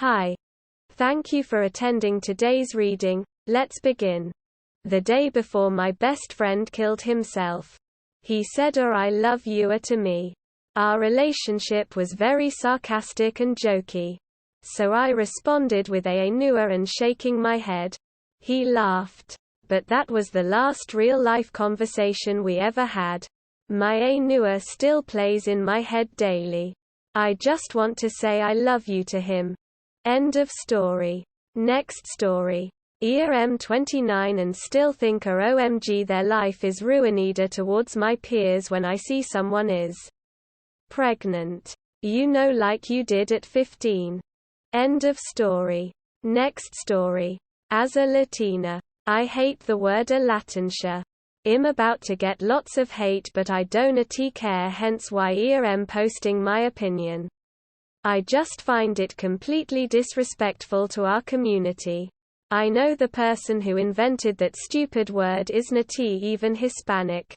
Hi. Thank you for attending today's reading. Let's begin. The day before my best friend killed himself. He said I love you to me. Our relationship was very sarcastic and jokey. So I responded with a nua and shaking my head. He laughed. But that was the last real-life conversation we ever had. My nua still plays in my head daily. I just want to say I love you to him. End of story. Next story. I'm 29 and still think OMG their life is ruined towards my peers when I see someone is pregnant. Like you did at 15. End of story. Next story. As a Latina, I hate the word a Latinsha. I'm about to get lots of hate but I don't care, hence why I'm posting my opinion. I just find it completely disrespectful to our community. I know the person who invented that stupid word isn't even Hispanic.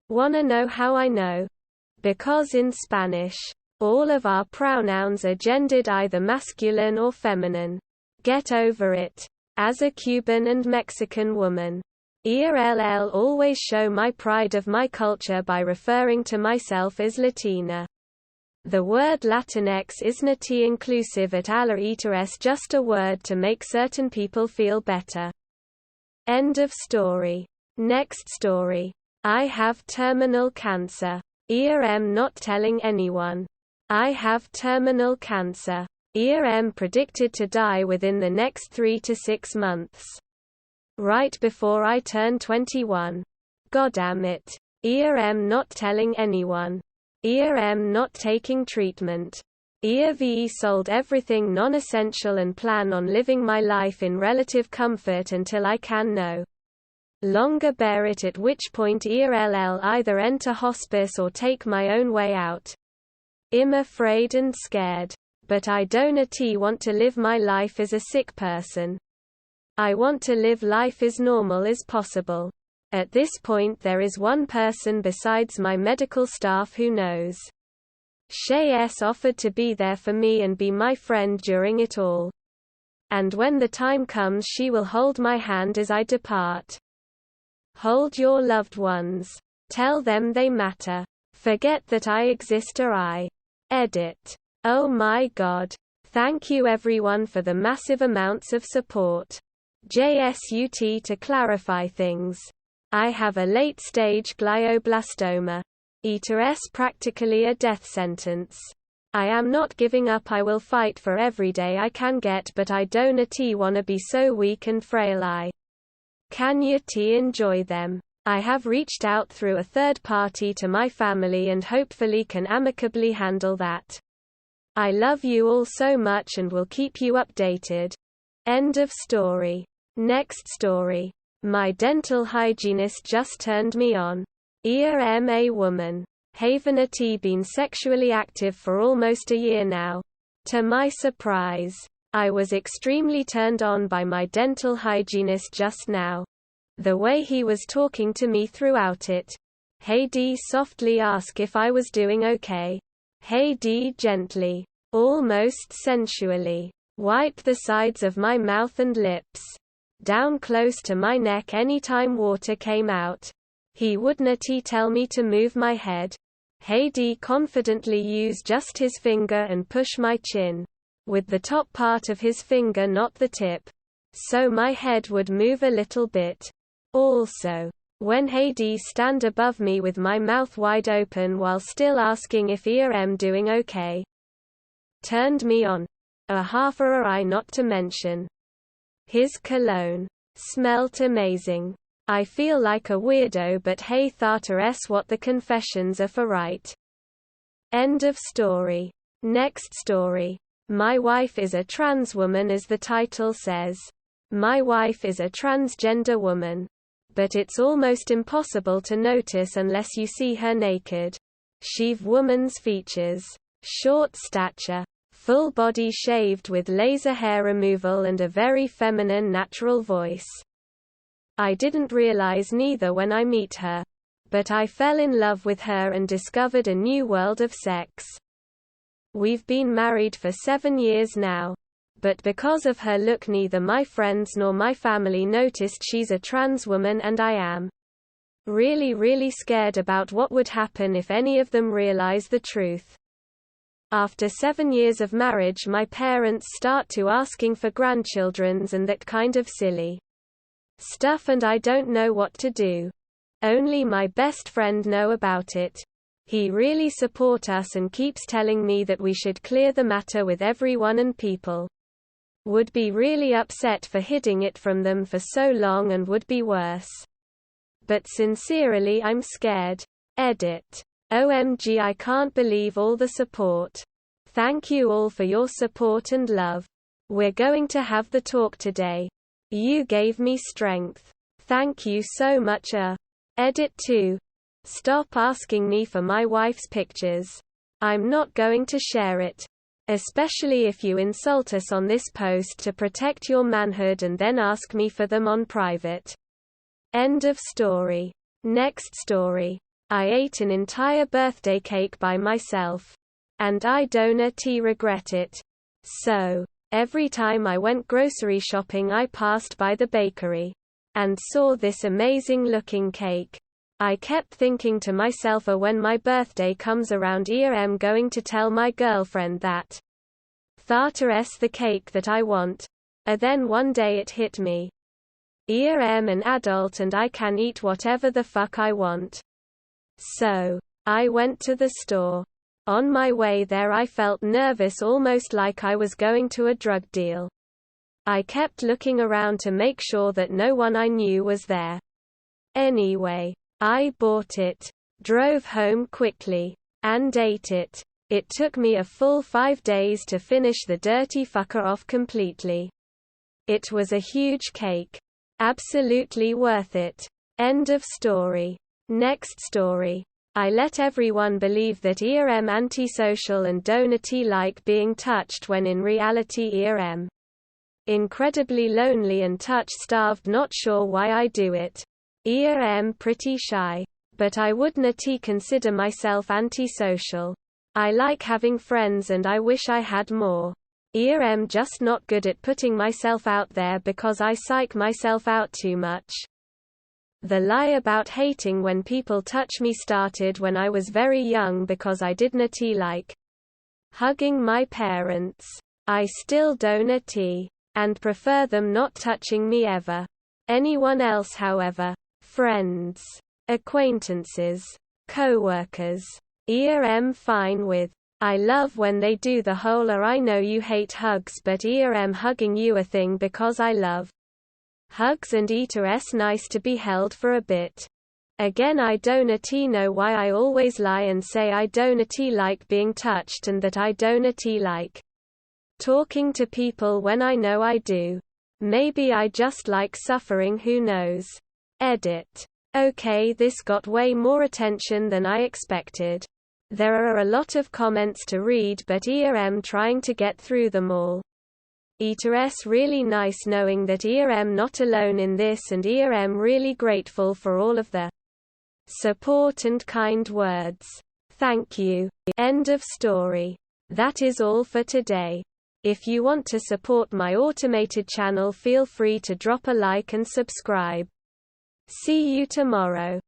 Wanna know how I know? Because in Spanish, all of our pronouns are gendered either masculine or feminine. Get over it. As a Cuban and Mexican woman, I'll always show my pride of my culture by referring to myself as Latina. The word Latinx isn't inclusive at all, it's just a word to make certain people feel better. End of story. Next story. I have terminal cancer. I'm not telling anyone. I have terminal cancer. I'm predicted to die within the next 3 to 6 months. Right before I turn 21. Goddamn it. I'm not telling anyone. I'm not taking treatment. I've sold everything non-essential and plan on living my life in relative comfort until I can no longer bear it, at which point I'll either enter hospice or take my own way out. I'm afraid and scared. But I don't want to live my life as a sick person. I want to live life as normal as possible. At this point there is one person besides my medical staff who knows. She offered to be there for me and be my friend during it all. And when the time comes she will hold my hand as I depart. Hold your loved ones. Tell them they matter. Forget that I exist or I. Edit. Oh my God. Thank you everyone for the massive amounts of support. JSUT to clarify things. I have a late-stage glioblastoma. It's practically a death sentence. I am not giving up. I will fight for every day I can get, but I don't wanna be so weak and frail. I can enjoy them. I have reached out through a third party to my family and hopefully can amicably handle that. I love you all so much and will keep you updated. End of story. Next story. My dental hygienist just turned me on. I'm a woman. Haven't been sexually active for almost a year now. To my surprise, I was extremely turned on by my dental hygienist just now. The way he was talking to me throughout it. Hey D, softly ask if I was doing okay. Hey D, gently, almost sensually, wipe the sides of my mouth and lips. Down close to my neck anytime water came out. He wouldn't tell me to move my head. Heidi confidently used just his finger and push my chin. With the top part of his finger, not the tip. So my head would move a little bit. Also, when Heidi stand above me with my mouth wide open while still asking if I'm doing okay. Turned me on. A half a eye not to mention. His cologne smelt amazing. I feel like a weirdo, but hey, thought what the confessions are for, right? End of story. Next story. My wife is a trans woman, as the title says. My wife is a transgender woman. But it's almost impossible to notice unless you see her naked. She've woman's features. Short stature. Full body shaved with laser hair removal and a very feminine natural voice. I didn't realize neither when I meet her. But I fell in love with her and discovered a new world of sex. We've been married for 7 years now. but because of her look neither my friends nor my family noticed she's a trans woman, and I am really scared about what would happen if any of them realize the truth. After 7 years of marriage my parents start to asking for grandchildren's and that kind of silly stuff, and I don't know what to do. Only my best friend know about it. He really support us and keeps telling me that we should clear the matter with everyone, and people would be really upset for hiding it from them for so long and would be worse. But sincerely I'm scared. Edit. OMG, I can't believe all the support. Thank you all for your support and love. We're going to have the talk today. You gave me strength. Thank you so much. Edit 2. Stop asking me for my wife's pictures. I'm not going to share it. Especially if you insult us on this post to protect your manhood and then ask me for them on private. End of story. Next story. I ate an entire birthday cake by myself. And I don't regret it. So, every time I went grocery shopping I passed by the bakery and saw this amazing looking cake. I kept thinking to myself, when my birthday comes around, I'm going to tell my girlfriend that that's the cake that I want. Then one day it hit me. I'm an adult and I can eat whatever the fuck I want. So, I went to the store. On my way there I felt nervous, almost like I was going to a drug deal. I kept looking around to make sure that no one I knew was there. Anyway, I bought it, drove home quickly, and ate it. It took me a full 5 days to finish the dirty fucker off completely. It was a huge cake. Absolutely worth it. End of story. Next story. I let everyone believe that I'm antisocial and don't like being touched, when in reality I'm incredibly lonely and touch-starved, not sure why I do it. I'm pretty shy. But I wouldn't consider myself antisocial. I like having friends and I wish I had more. I'm just not good at putting myself out there because I psych myself out too much. The lie about hating when people touch me started when I was very young because I didn't like hugging my parents. I still don't and prefer them not touching me ever. Anyone else, however, friends, acquaintances, co-workers, I'm fine with. I love when they do the whole I know you hate hugs but I'm hugging you a thing because I love hugs and it's nice to be held for a bit. Again, I don't know why I always lie and say I don't like being touched and that I don't like talking to people when I know I do. Maybe I just like suffering, who knows. Edit. Okay, this got way more attention than I expected. There are a lot of comments to read but I'm trying to get through them all. It's really nice knowing that I'm not alone in this, and I'm really grateful for all of the support and kind words. Thank you. End of story. That is all for today. If you want to support my automated channel, feel free to drop a like and subscribe. See you tomorrow.